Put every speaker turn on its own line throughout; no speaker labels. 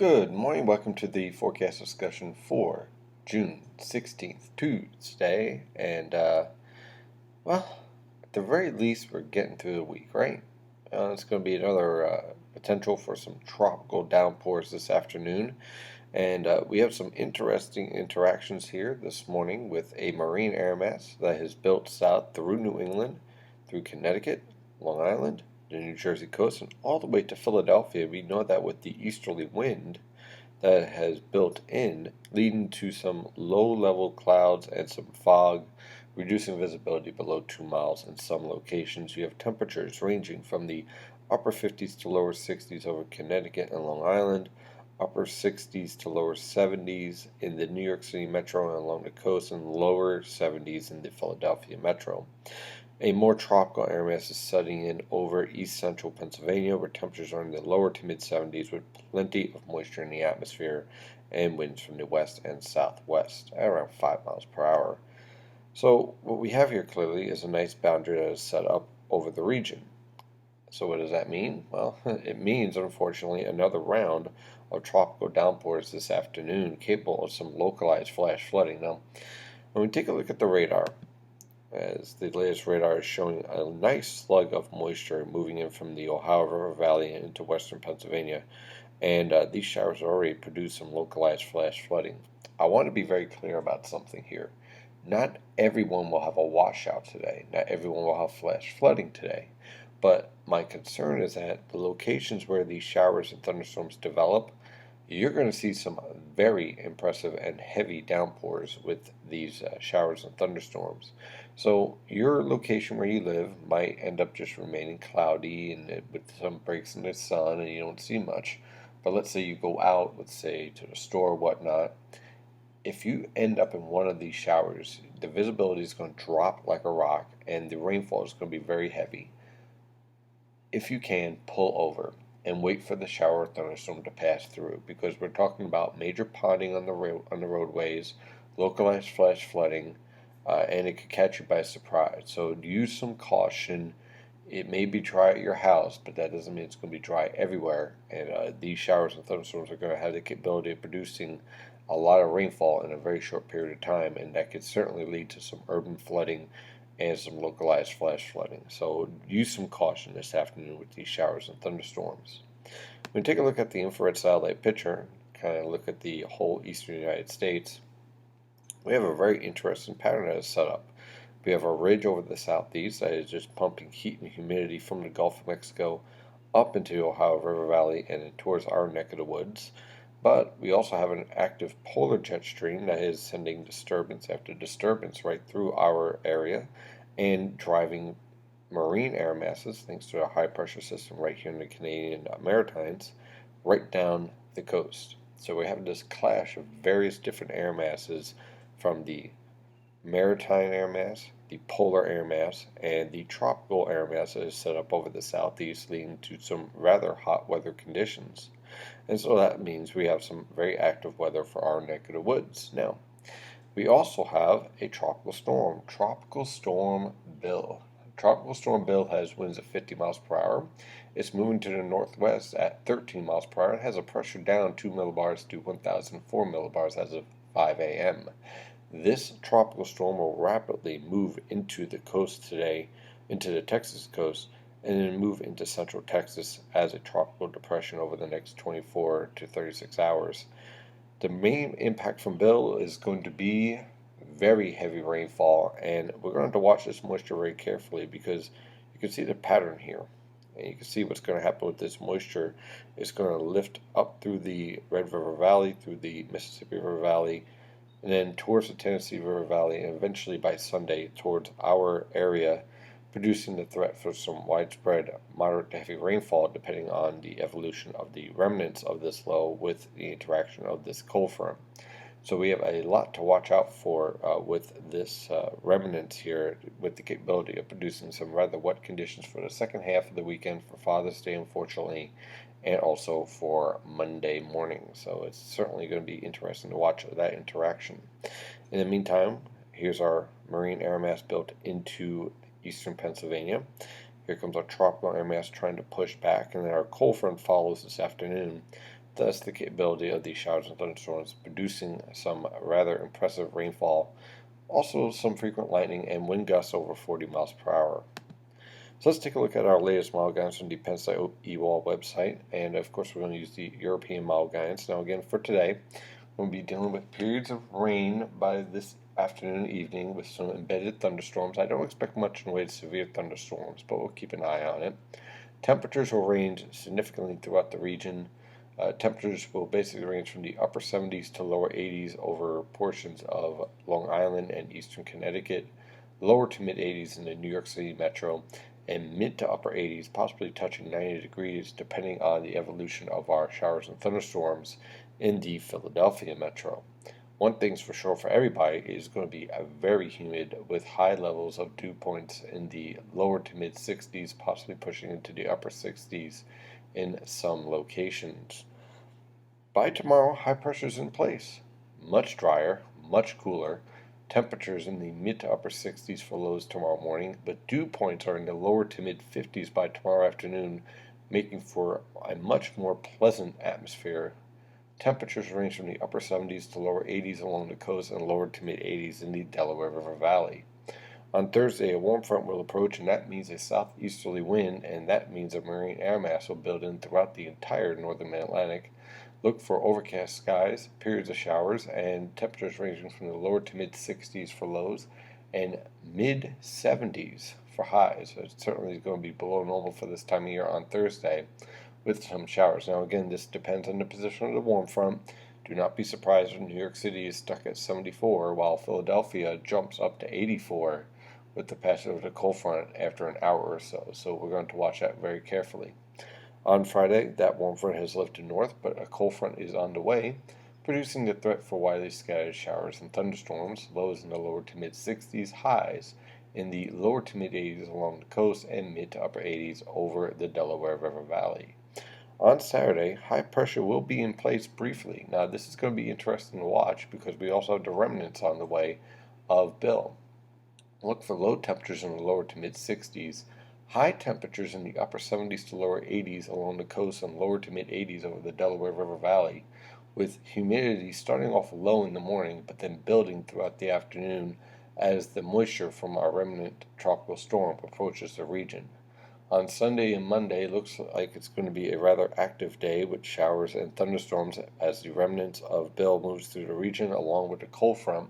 Good morning. Welcome to the forecast discussion for June 16th, Tuesday. Well, at the very least, we're getting through the week, right? It's going to be another potential for some tropical downpours this afternoon. And we have some interesting interactions here this morning with a marine air mass that has built south through New England, through Connecticut, Long Island, the New Jersey coast, and all the way to Philadelphia. We know that with the easterly wind that has built in, leading to some low-level clouds and some fog, reducing visibility below 2 miles in some locations. You have temperatures ranging from the upper 50s to lower 60s over Connecticut and Long Island, upper 60s to lower 70s in the New York City metro and along the coast, and lower 70s in the Philadelphia metro. A more tropical air mass is setting in over east central Pennsylvania, where temperatures are in the lower to mid 70s with plenty of moisture in the atmosphere and winds from the west and southwest at around 5 miles per hour. So, what we have here clearly is a nice boundary that is set up over the region. So, what does that mean? Well, it means, unfortunately, another round of tropical downpours this afternoon, capable of some localized flash flooding. Now, when we take a look at the radar, as the latest radar is showing a nice slug of moisture moving in from the Ohio River Valley into western Pennsylvania, and these showers already produce some localized flash flooding. I want to be very clear about something here. Not everyone will have a washout today. Not everyone will have flash flooding today. But my concern is that the locations where these showers and thunderstorms develop, you're going to see some very impressive and heavy downpours with these showers and thunderstorms. So your location where you live might end up just remaining cloudy and with some breaks in the sun and you don't see much. But let's say you go out, let's say to the store or whatnot. If you end up in one of these showers, the visibility is going to drop like a rock and the rainfall is going to be very heavy. If you can, pull over and wait for the shower or thunderstorm to pass through, because we're talking about major ponding on the roadways, localized flash flooding, and it could catch you by surprise. So use some caution. It may be dry at your house, but that doesn't mean it's going to be dry everywhere. And these showers and thunderstorms are going to have the capability of producing a lot of rainfall in a very short period of time, and that could certainly lead to some urban flooding and some localized flash flooding. So use some caution this afternoon with these showers and thunderstorms. When we take a look at the infrared satellite picture, kind of look at the whole eastern United States, we have a very interesting pattern that is set up. We have a ridge over the southeast that is just pumping heat and humidity from the Gulf of Mexico up into the Ohio River Valley and towards our neck of the woods. But we also have an active polar jet stream that is sending disturbance after disturbance right through our area and driving marine air masses, thanks to a high pressure system right here in the Canadian Maritimes, right down the coast. So we have this clash of various different air masses from the maritime air mass, the polar air mass, and the tropical air mass that is set up over the southeast, leading to some rather hot weather conditions. And so that means we have some very active weather for our neck of the woods. Now, we also have a tropical storm, Tropical Storm Bill. Tropical Storm Bill has winds of 50 miles per hour. It's moving to the northwest at 13 miles per hour. It has a pressure down 2 millibars to 1,004 millibars as of 5 a.m. This tropical storm will rapidly move into the coast today, into the Texas coast, and then move into central Texas as a tropical depression over the next 24 to 36 hours. The main impact from Bill is going to be very heavy rainfall, and we're going to have to watch this moisture very carefully, because you can see the pattern here. And you can see what's going to happen with this moisture. It's going to lift up through the Red River Valley, through the Mississippi River Valley, and then towards the Tennessee River Valley, and eventually by Sunday towards our area, producing the threat for some widespread moderate to heavy rainfall depending on the evolution of the remnants of this low with the interaction of this cold front. So we have a lot to watch out for with this remnants here, with the capability of producing some rather wet conditions for the second half of the weekend for Father's Day, unfortunately, and also for Monday morning. So it's certainly going to be interesting to watch that interaction. In the meantime, here's our marine air mass built into eastern Pennsylvania. Here comes our tropical air mass trying to push back, and then our cold front follows this afternoon. thus the capability of these showers and thunderstorms producing some rather impressive rainfall, also some frequent lightning and wind gusts over 40 miles per hour. So let's take a look at our latest model guidance from the Pennsylvania EWAL website, and of course we're going to use the European model guidance. Now again, for today, we'll be dealing with periods of rain by this afternoon and evening with some embedded thunderstorms. I don't expect much in the way of severe thunderstorms, but we'll keep an eye on it. Temperatures will range significantly throughout the region. Temperatures will basically range from the upper 70s to lower 80s over portions of Long Island and eastern Connecticut, lower to mid 80s in the New York City metro, and mid to upper 80s, possibly touching 90 degrees, depending on the evolution of our showers and thunderstorms in the Philadelphia metro. One thing's for sure for everybody is going to be very humid with high levels of dew points in the lower to mid 60s, possibly pushing into the upper 60s in some locations. By tomorrow, high pressure is in place. Much drier, much cooler. Temperatures in the mid to upper 60s for lows tomorrow morning, but dew points are in the lower to mid 50s by tomorrow afternoon, making for a much more pleasant atmosphere. Temperatures range from the upper 70s to lower 80s along the coast and lower to mid 80s in the Delaware River Valley. On Thursday, a warm front will approach, and that means a southeasterly wind, and that means a marine air mass will build in throughout the entire northern Mid-Atlantic. Look for overcast skies, periods of showers, and temperatures ranging from the lower to mid 60s for lows and mid 70s for highs. So it certainly is going to be below normal for this time of year on Thursday with some showers. Now, again, this depends on the position of the warm front. Do not be surprised when New York City is stuck at 74 while Philadelphia jumps up to 84 with the passage of the cold front after an hour or so. So we're going to watch that very carefully. On Friday, that warm front has lifted north, but a cold front is on the way, producing the threat for widely scattered showers and thunderstorms, lows in the lower to mid 60s, highs in the lower to mid 80s along the coast, and mid to upper 80s over the Delaware River Valley. On Saturday, high pressure will be in place briefly. Now, this is going to be interesting to watch because we also have the remnants on the way of Bill. Look for low temperatures in the lower to mid 60s. High temperatures in the upper 70s to lower 80s along the coast and lower to mid 80s over the Delaware River Valley, with humidity starting off low in the morning but then building throughout the afternoon as the moisture from our remnant tropical storm approaches the region. On Sunday and Monday, it looks like it's going to be a rather active day with showers and thunderstorms as the remnants of Bill moves through the region along with the cold front.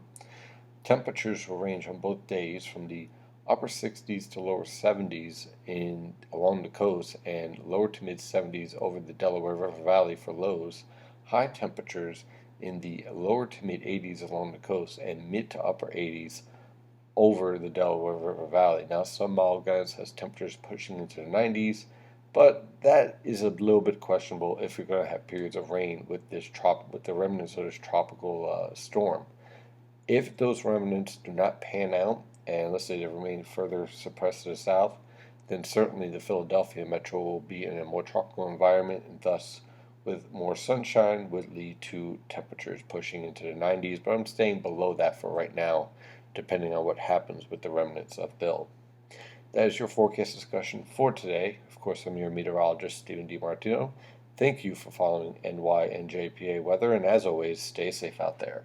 Temperatures will range on both days from the upper 60s to lower 70s along the coast and lower to mid 70s over the Delaware River Valley for lows. High temperatures in the lower to mid 80s along the coast and mid to upper 80s over the Delaware River Valley. Now, some model guidance has temperatures pushing into the 90s, but that is a little bit questionable if you're going to have periods of rain with the remnants of this tropical storm. If those remnants do not pan out, and let's say they remain further suppressed to the south, then certainly the Philadelphia metro will be in a more tropical environment, and thus with more sunshine would lead to temperatures pushing into the 90s, but I'm staying below that for right now, depending on what happens with the remnants of Bill. That is your forecast discussion for today. Of course, I'm your meteorologist, Stephen DiMartino. Thank you for following NYNJPA weather, and as always, stay safe out there.